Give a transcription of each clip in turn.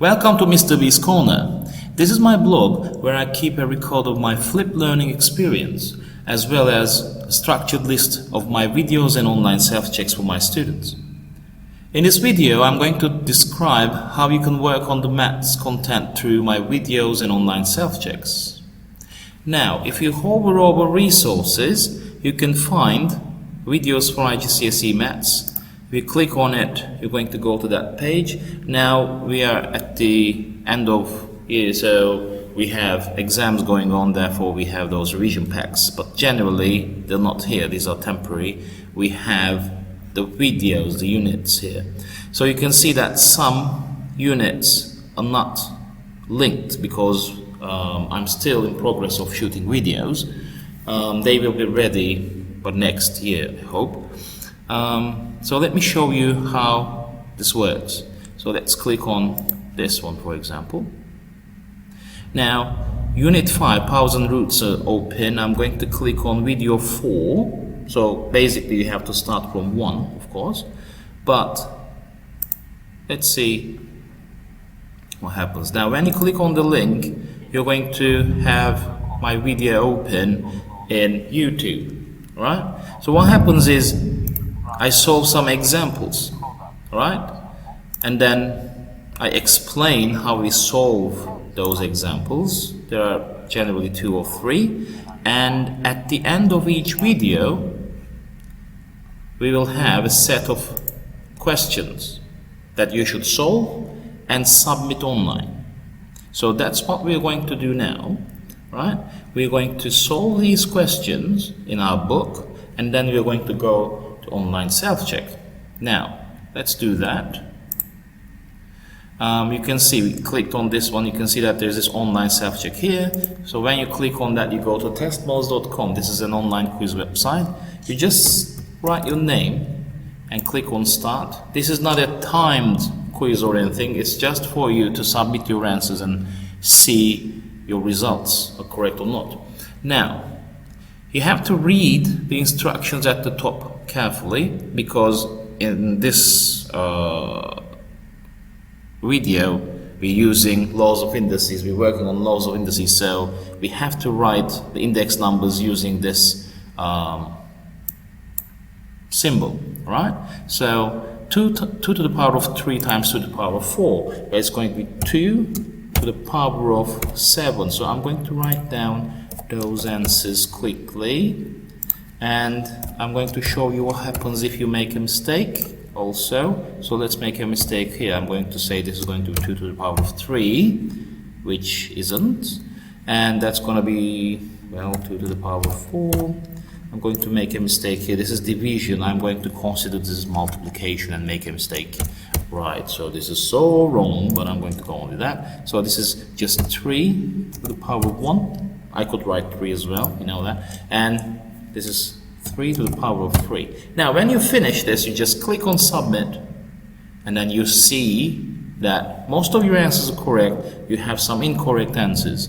Welcome to Mr. B's Corner. This is my blog where I keep a record of my flipped learning experience as well as a structured list of my videos and online self-checks for my students. In this video, I'm going to describe how you can work on the maths content through my videos and online self-checks. Now, if you hover over resources, you can find videos for IGCSE maths. If you click on it, you're going to go to that page. Now we are at the end of year, so we have exams going on, therefore we have those revision packs, but generally they're not here, these are temporary. We have the videos, the units here. So you can see that some units are not linked because I'm still in progress of shooting videos. They will be ready by next year, I hope. So let me show you how this works. So let's click on this one, for example. Now, Unit 5, powers and roots are open. I'm going to click on video 4. So basically you have to start from 1, of course. But let's see what happens. Now, when you click on the link, you're going to have my video open in YouTube, right? So what happens is I solve some examples, right? And then I explain how we solve those examples. There are generally 2 or 3. And at the end of each video, we will have a set of questions that you should solve and submit online. So that's what we're going to do now, right? We're going to solve these questions in our book, and then we're going to go to online self-check. Now, let's do that. You can see we clicked on this one. You can see that there's this online self-check here. So when you click on that, you go to testballs.com. This is an online quiz website. You just write your name and click on start. This is not a timed quiz or anything. It's just for you to submit your answers and see your results are correct or not. Now, you have to read the instructions at the top carefully, because in this video we're using laws of indices. We're working on laws of indices, so we have to write the index numbers using this symbol, right? So 2 to the power of 3 times 2 to the power of 4, it's going to be 2 to the power of 7. So I'm going to write down those answers quickly, and I'm going to show you what happens if you make a mistake also. So let's make a mistake here. I'm going to say this is going to be 2 to the power of 3, which isn't, and that's going to be, well, 2 to the power of 4. I'm going to make a mistake here. This is division. I'm going to consider this is multiplication and make a mistake. Right, so this is so wrong, but I'm going to go on with that. So this is just 3 to the power of 1. I could write 3 as well, you know that. And this is 3 to the power of 3. Now, when you finish this, you just click on submit, and then you see that most of your answers are correct. You have some incorrect answers.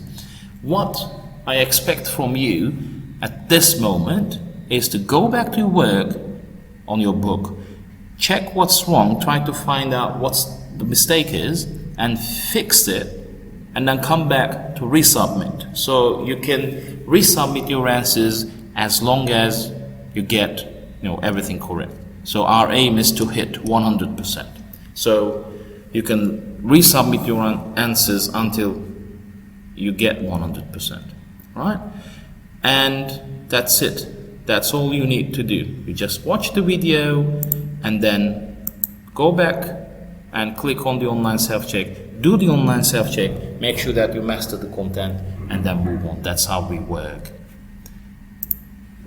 What I expect from you at this moment is to go back to your work on your book, check what's wrong, try to find out what the mistake is, and fix it, and then come back to resubmit. So you can resubmit your answers as long as you get, everything correct. So our aim is to hit 100%. So you can resubmit your answers until you get 100%, right? And that's it. That's all you need to do. You just watch the video and then go back and click on the online self-check. Do the online self-check, make sure that you master the content, and then move on. That's how we work.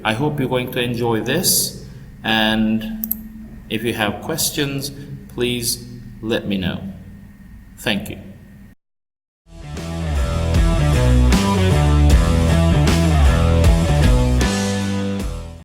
I hope you're going to enjoy this, and if you have questions, please let me know. Thank you.